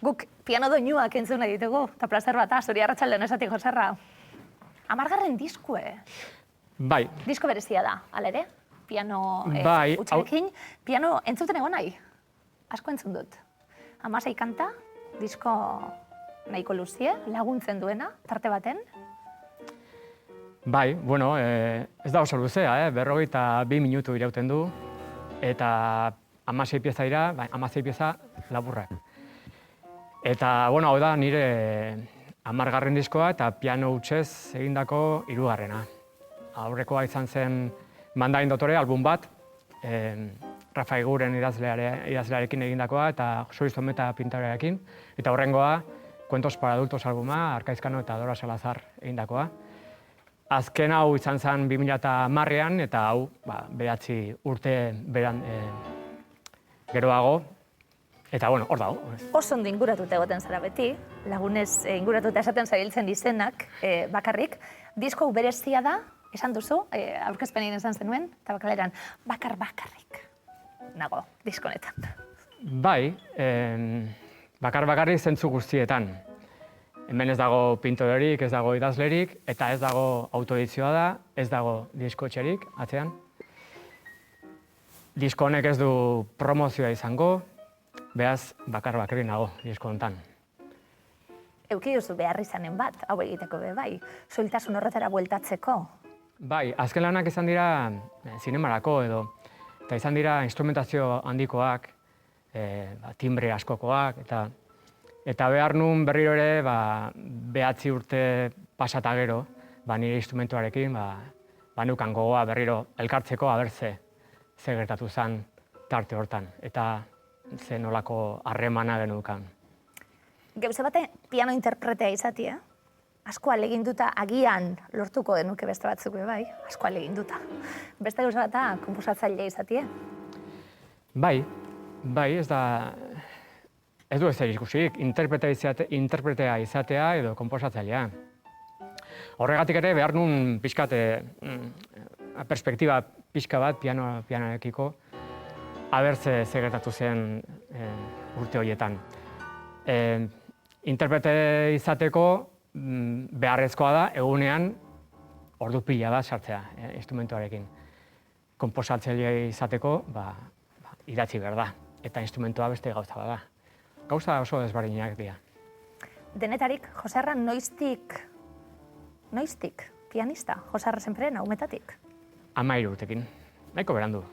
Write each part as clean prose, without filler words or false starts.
Guk piano doinuak entzun nahi ditugu, eta plazer bat, zuri arratsaldean esatik Joserra. 10. diskue. Bai. Disko berezia da, hala ere? Piano Bai, hutsarekin, piano entzuten egon nahi? Asko entzun dut. 16 kanta, disko nahiko luzie, laguntzen duena, tarte baten. Bai, bueno, ez da oso luzea, 42 minutu irauten du, eta 16 pieza dira, 16 pieza laburrak. Eta, bueno, hau da nire 10. diskoa eta piano hutsez egindako 3. Aurrekoa izan zen Mandarin Dotore album bat, Rafa Eguren idazlearekin egindakoa eta Xuri Zometa pintorearekin. Eta horrengoa, Cuentos para adultos albuma, Arkaizkano eta Dora Salazar egindakoa. Azken hau izan zen 2010an eta hau 9 urte beran geroago. Eta, bueno, hor dago. Oso ondo inguratuta egoten zara beti, lagunez inguratuta esaten zabiltzen izenak bakarrik. Disko hau berezia da, esan duzu, aurkezpenean esan zenuen, eta bakaleran, bakarrik nago disko honetan. Bai, bakarrik zentzu guztietan. Hemen ez dago pintorerik, ez dago idazlerik, eta ez dago autoedizioa da, ez dago diskotxerik, atzean. Disko honek ez du promozioa izango, beraz, bakarrik nago disko honetan. Euki duzu behar izanen bat, hau egiteko be bai, soiltasun horretara bueltatzeko. Bai, azken lanak izan dira zinemarako edo, eta izan dira instrumentazio handikoak, timbre askokoak, eta behar nun berriro ere 9 urte pasata gero, nire instrumentuarekin, nukan gogoa berriro elkartzeko abertze ze gertatu zen tarte hortan, eta ze nolako harremana genukan. Gauza bate piano interpretea izatea, asko ahaleginduta agian lortuko genuke beste batzuk bai, asko ahaleginduta. Beste gauza bata konposatzailea izatea? Bai, ez du ez ikusirik, interpretea izatea edo konposatzailea. Horregatik ere behar nun perspektiba pixka bat pianoekiko, abertze ze gertatu zen urte horietan. Interprete izateko beharrezkoa da egunean ordu pila bat sartzea instrumentuarekin. Konposatzaile izateko idatzi behar da, eta instrumentua beste gauza bada. Gauza oso desberdinak dira. Denetarik, Joserra noiztik pianista, Joserra Senperen, umetatik? 13 urtekin, nahiko berandu.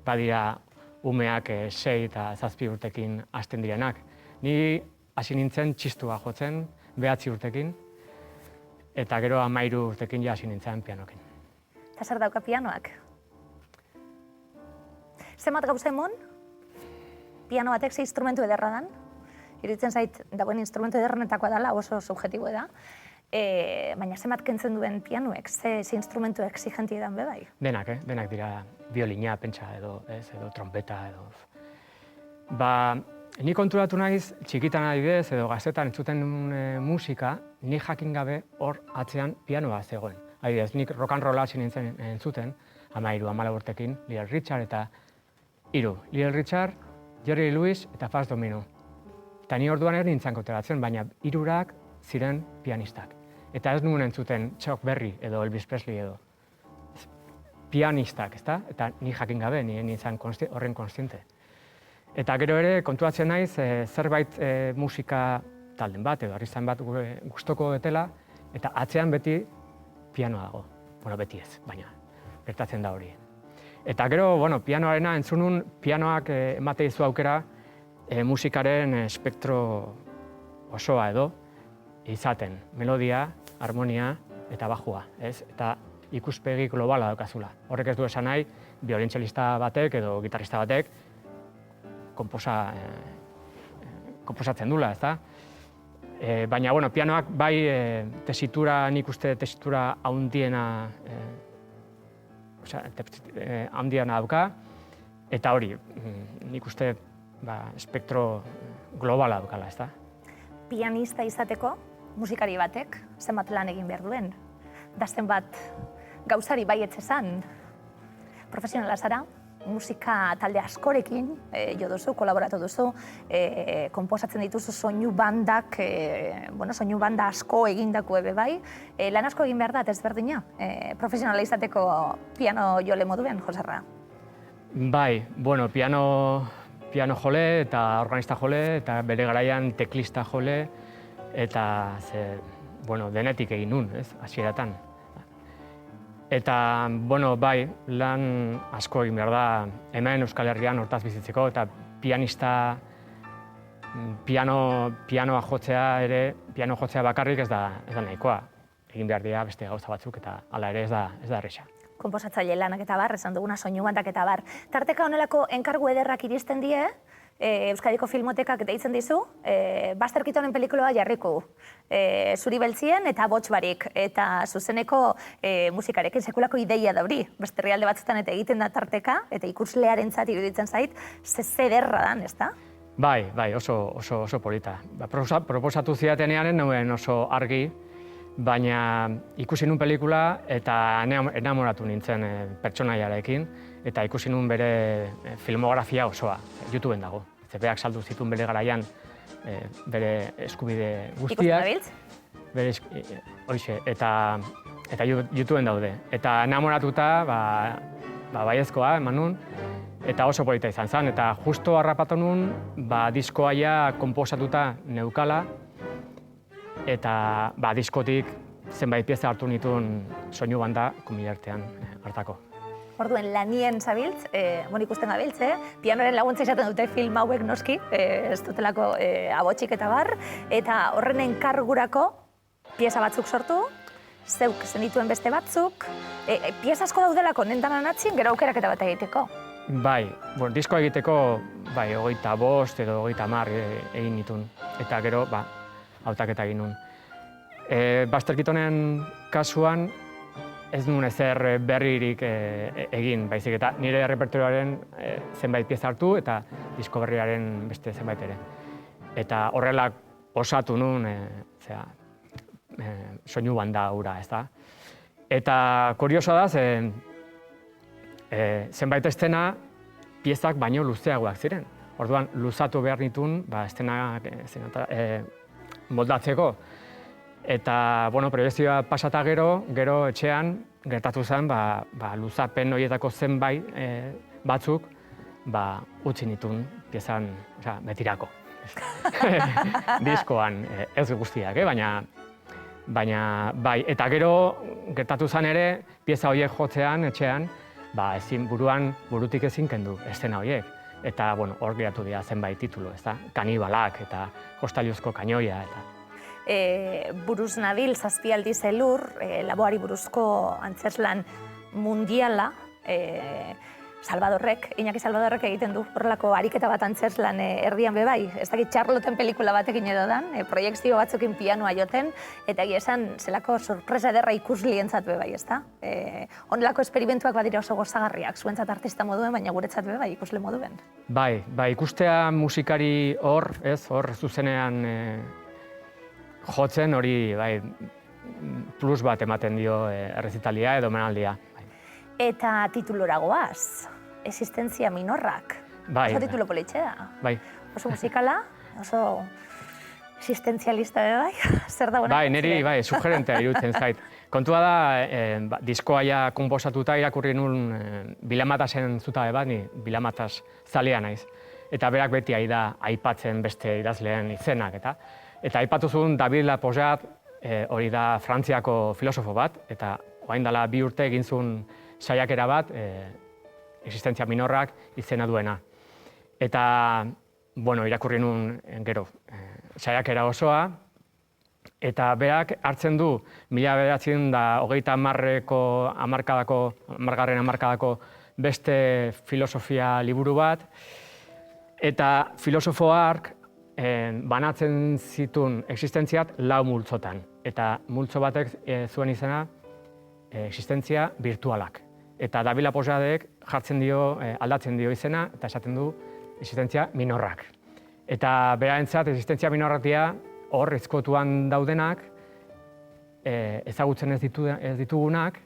Badira umeak 6 eta 7 urtekin hasten direnak. Ni hasi nintzen txistua jotzen 9 urtekin, eta gero 13 urtekin hasi nintzen pianokin. Eta zer dauka pianoak? Zenbat gauza emon? Piano batek ze instrumentu ederra dan? Iruditzen zait, dagoen instrumentu ederrenetakoa dela, oso subjetibo da. Baina zenbat kentzen duen pianoek, ze instrumentu exigentie dan bebai? Denak dira biolina, pentsa edo trompeta edo. Ni konturatu naiz, txikitan adibidez edo gaztetan entzuten musika, ni jakin gabe hor atzean pianoa zegoen. Adibidez, nik rock and rolla hasi nintzen entzuten, 13-14 urtekin, Little Richard eta 3. Little Richard, Jerry Lewis eta Fats Domino. Eta ni orduan nintzen konteratzen, baina 3 ziren pianistak. Eta ez nuen entzuten Chuck Berry edo Elvis Presley edo pianistak, ezta? Eta ni jakin gabe, ni nintzen horren konstiente. Eta gero ere konturatzen naiz zerbait musika talden bat edo arristan bat gustoko dutela, eta atzean beti pianoa dago. Bueno, beti ez, baina gertatzen da hori. Eta gero, pianoarena entzunun, pianoak emate dizu aukera musikaren espektro osoa edo izaten. Melodia, harmonia eta bajua, ez? Eta ikuspegi globala daukazula. Horrek ez du esan nahi, biolintxelista batek edo gitarrista batek konposatzen dula, ezta? Baina, pianoak bai nik uste tesitura handiena dauka, eta hori, nik uste espektro globala daukala, ezta? Pianista izateko, musikari batek, zenbat lan egin behar duen? Da zenbat gauzari baietz esan? Profesionala zara, musika talde askorekin jo duzu, kolaboratu duzu, konposatzen dituzu soinu bandak, soinu banda asko egindako ebe bai. Lan asko egin behar da, ezberdina, profesionala izateko piano jole moduen, Joserra? Bai, piano jole eta organista jole eta bere garaian teklista jole eta denetik egin nun, hasieratan. Eta, bai, lan asko egin behar da hemen Euskal Herrian hortaz bizitzeko eta pianoa jotzea bakarrik ez da nahikoa. Egin behar dira beste gauza batzuk eta hala ere ez da erresa. Konposatzaile lanak eta bar, esan duguna soinu bandak eta bar. Tarteka honelako enkargu ederrak iristen die, Euskadiko Filmotekak deitzen dizu, Buster Keatonen pelikuloa jarriko. Zuri beltzien eta bots barik, eta zuzeneko musikarekin sekulako ideia dauri. Beste herrialde batzutan eta egiten da tarteka, eta ikuslearentzat iruditzen zait, zederra dan, ezta? Bai, oso polita. Proposatu zidatenean nuen oso argi, baina ikusi nun pelikula eta enamoratu nintzen pertsonaiarekin eta ikusi nun bere filmografia osoa, YouTubeen dago. Berak saldu zituen bere garaian bere eskubide guztiak. Hoxe, eta YouTubeen daude. Eta enamoratuta, baiezkoa eman nun, eta oso polita izan zen. Eta justo harrapatu nun, diskoa ja konposatuta neukala, eta diskotik zenbait pieza hartu nituen soinu banda komilartean hartako. Orduan, lanien zabiltz, ikusten gabiltz, pianoren laguntza izaten dute film hauek noski, ez dutelako abotxik eta bar, eta horren enkargurako pieza batzuk sortu, zeuk zenituen beste batzuk, pieza asko daudelako nentanan atzin, gero aukeraketa bat egiteko. Bai, diskoa egiteko, 25 edo 30 egin nituen, eta gero, hautaketa egin nun. Buster Keatonen kasuan ez nuen ezer berririk egin, baizik eta nire repertorioaren zenbait pieza hartu eta disko berriaren beste zenbait ere. Eta horrela osatu nun soinu banda hura, ez da. Eta kuriosoa da, zenbait estena piezak baino luzeagoak ziren. Orduan, luzatu behar nituen estenak moldatzeko. Eta, proiekzioa pasata gero etxean, gertatu zen, luzapen horietako zenbait batzuk, utzi nituen piezan, betirako. Diskoan, ez guztiak, baina bai. Eta gero, gertatu zen ere, pieza horiek jotzean, etxean, burutik ezin kendu, estena horiek. Eta, hor geratu dira zenbait titulu, ez da? Kanibalak eta Kostaliozko kainoia, eta... Buruz nabil, zazpialdi zelur, laboari buruzko antzeslan mundiala, Iñaki Salvadorrek egiten du horrelako ariketa bat antzeslan erdian bebai. Ez dakit Charlotten pelikula batekin edo dan, proiekzio batzukin pianoa joten, eta egia esan zelako sorpresa ederra ikuslientzat bebai, ez da? Honelako esperimentuak badira oso gozagarriak, zuentzat artista moduen, baina guretzat bebai ikusle moduen. Bai, ikustea musikari hor zuzenean jotzen hori plus bat ematen dio errezitalia edo menaldia. Eta titulora goaz, Existentzia Minorrak. Oso titulo politxea. Oso musikala, oso existenzialista bai, zer da bona? Niri, sugerentea iruditzen zait. Kontua da, diskoa ja konposatuta irakurri nun Bilamatasen zutabe bat, ni Bilamatas zalea naiz. Eta berak beti aipatzen beste idazleen izenak, eta aipatu zuen David Laposat, hori da Frantziako filosofo bat, eta orain dela 2 urte egin zuen saiakera bat, Existentzia Minorrak izena duena. Eta, irakurri nun gero saiakera osoa, eta berak hartzen du 1930 hamarkadako beste filosofia liburu bat, eta filosofoak banatzen zituen existentziat 4 multzotan. Eta multzo batek zuen izena existentzia virtualak. Eta David Laposadek aldatzen dio izena eta esaten du existentzia minorrak. Eta berarentzat existentzia minorrak dira hor ezkotuan daudenak, ezagutzen ez ditugunak,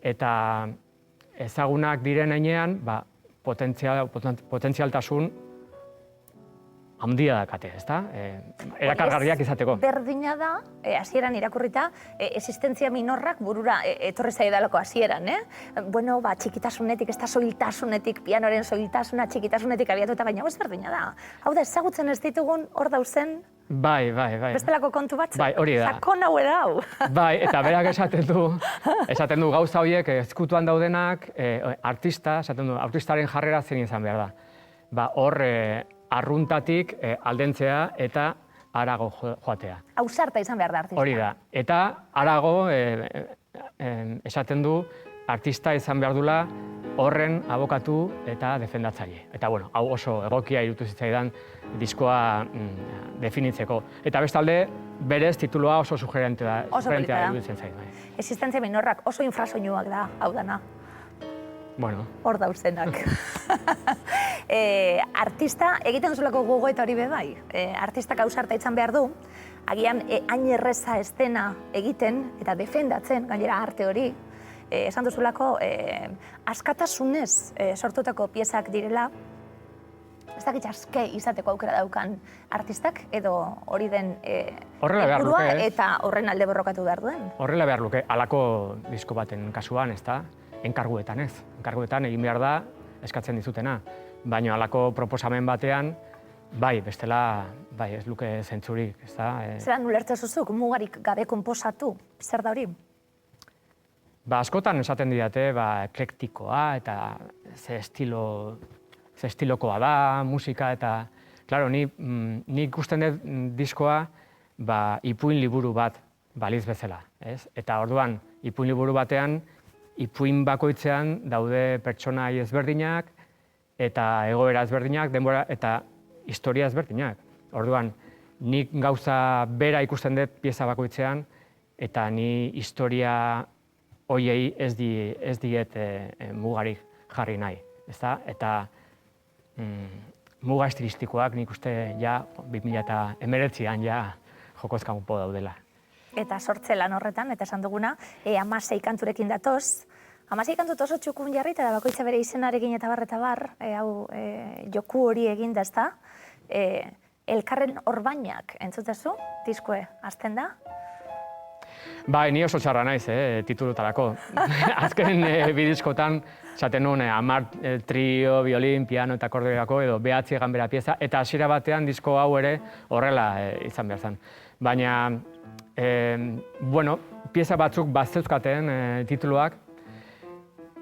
eta ezagunak diren heinean potentzialtasun handia dakate, ezta? Erakargarriak izateko. Berdina da, hasieran irakurrita, existentzia minorrak burura etorri zaidalako hasieran, Bueno, txikitasunetik, ez da soiltasunetik, pianoren soiltasuna txikitasunetik abiatuta, baina ez berdina da. Hau da, ezagutzen ez ditugun hor dauzen Bai. bestelako kontu batzuk? Bai, hori da. Sakon hau da hau. Bai, eta berak esaten du gauza horiek ezkutuan daudenak, artistaren jarrera zein izan behar da. Hor, arruntatik aldentzea eta harago joatea. Ausarta izan behar da artista. Hori da. Eta harago esaten du artista izan behar dula horren abokatu eta defendatzaile. Eta bueno, hau oso egokia irutu zitzaidan diskoa definitzeko. Eta bestalde, berez titulua oso sugerentea iruditzen zait. Existentzia minorrak oso infrasoinuak da, hau dana. Bueno. Hor dauzenak. Artista, egiten duzulako gogoeta hori be bai. Artistak ausarta izan behar du, agian hain erreza estena egiten eta defendatzen, gainera arte hori, esan duzulako askatasunez sortutako piezak direla, ez dakit aske izateko aukera daukan artistak, edo hori den helburua eta horren alde borrokatu behar duen. Horrela behar luke, halako disko baten kasuan, ez da? Enkarguetan ez. Enkarguetan egin behar da eskatzen dizutena. Baina halako proposamen batean, bai, bestela, bai, ez luke zentzurik, ez da? Zeran ulertzen zuzuk, mugarik gabe konposatu, zer da hori? Askotan esaten didate, eklektikoa eta ze estilokoa da, musika eta... Claro, nik ikusten dut diskoa ipuin liburu bat baliz bezala, ez? Eta orduan, ipuin liburu batean, ipuin bakoitzean daude pertsonai ezberdinak, eta egoera ezberdinak, denbora eta historia ezberdinak. Orduan, nik gauza bera ikusten dut pieza bakoitzean, eta ni historia hoiei ez diet mugarik jarri nahi. Eta muga estilistikoak nik uste 2019an jokozkanpo daudela. Eta sortze lan horretan, eta esan duguna, 16 kanturekin datoz. 16 kantu oso txukun jarrita da bakoitza bere izenarekin eta bar, joku hori eginda, ez da? Elkarren orbainak entzutezu, diskoe, azten da? Bai, ni oso txarra naiz, titulutarako. Azken bidiskotan, esaten nuen, 10 trio, violin, piano eta akordeoirako, edo 9 ganbera pieza, eta hasiera batean disko hau ere horrela izan behar zen. Baina, pieza batzuk bazeuskaten tituluak,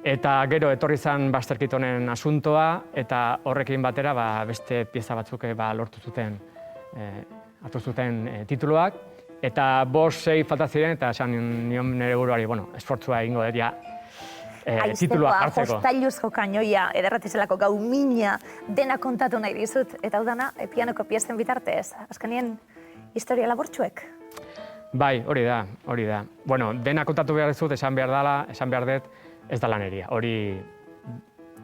eta gero etorri zen bazterkitonen asuntoa, eta horrekin batera beste pieza batzuk lortu zuten hartu zuten tituluak, eta 5-6 falta ziren, eta esan nion nire buruari, esfortzua egingo dut, tituluak hartzeko. Jostailuzko kanoia, ederratizelako gau mina, dena kontatu nahi dizut, eta hau dana, pianoko piezen bitartez, azkenien historia laburtsuek? Bai, hori da. Bueno, dena kontatu behar dizut, esan behar dut, ez da laneria. Hori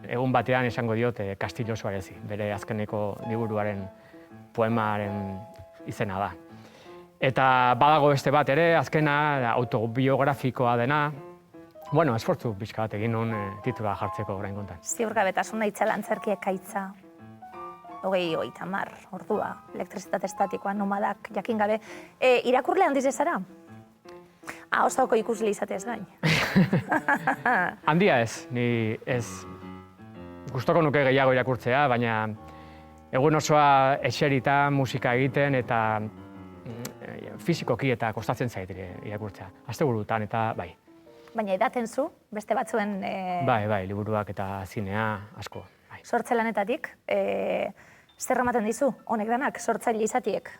egun batean esango diot Castillo Suarezi, bere azkeneko liburuaren poemaren izena da. Eta badago beste bat ere, azkena autobiografikoa dena, esfortzu pixka bat egin nuen titula jartzeko orain kontan. Ziurgabetasuna itzela antzerki ekaitza, 30 ordua, elektrizitate estatikoa, nomadak, jakin gabe. Irakurle handiz ezara? Osoko ikusle izatez gain. Handia ez, ni ez gustoko nuke gehiago irakurtzea, baina egun osoa eserita musika egiten eta fizikoki eta kostatzen zait irakurtzea. Asteburutan eta bai. Baina edaten zu, beste batzuen... Bai, liburuak eta zinea asko. Sortze lanetatik, zer ematen dizu, honek danak, sortzaile izatiek.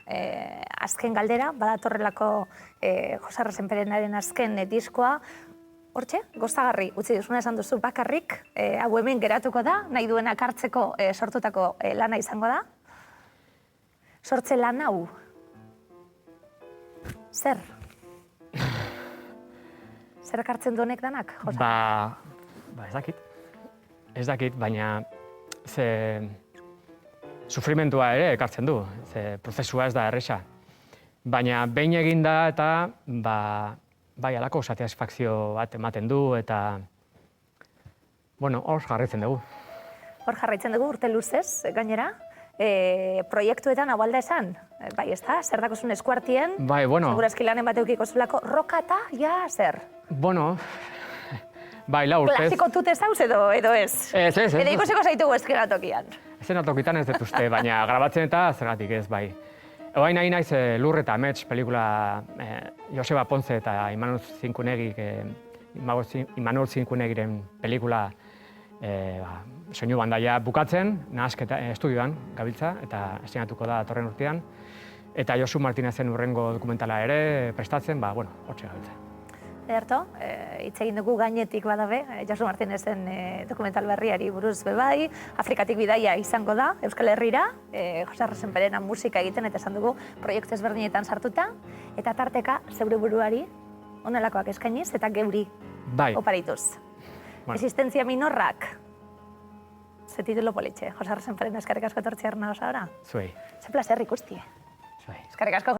Azken galdera, badatorrelako Jose Arresenperenaren azken diskoa, hortxe, gozagarri, utzi duzuna esan duzu, bakarrik, hau hemen geratuko da, nahi duenak hartzeko sortutako lana izango da. Sortze lan hau, zer? Zer ekartzen du honek danak, Jose? Ez dakit, baina sufrimentua ere ekartzen du, prozesua ez da erresa. Baina behin eginda eta bai alako satisfakzio bat ematen du eta hor jarraitzen dugu. hor jarraitzen dugu urte luzez, gainera, proiektuetan hau alda esan, bai, ez da, zer dakozun eskuartien, Bai, bueno. segurazki lanen bat eukiko zulako, roka eta, ja, zer? Bueno, bai, lau urtez. Klasiko tute zauz edo ez? Ez. Edo ikusiko zaitugu eskenatokian. Eszenatokitan ez dut uste, baina grabatzen eta zergatik ez, bai. Oain nahi naiz Lur eta Amets pelikula Joseba Ponce eta Imanol Zinkunegiren pelikula soinu bandaia bukatzen, nahasketa estudioan gabiltza, eta estrenatuko da datorren urtean. Eta Josu Martinezen urrengo dokumentala ere prestatzen, hortxe gabiltza. Ederto, hitz egin dugu gainetik badabe, Josu Martinezen dokumental berriari buruz bebai, Afrikatik bidaia izango da, Euskal Herrira, Jose Arresenperena musika egiten, eta esan dugu proiektu ezberdinetan sartuta, eta tarteka zeure buruari honelakoak eskainiz, eta geuri oparituz. Existentzia minorrak, ze titulo politxe, Jose Arresenperena eskerrik asko etortzi arna osahora. Zuei. Ze placer ikusti. Zuei. Eskerrik asko.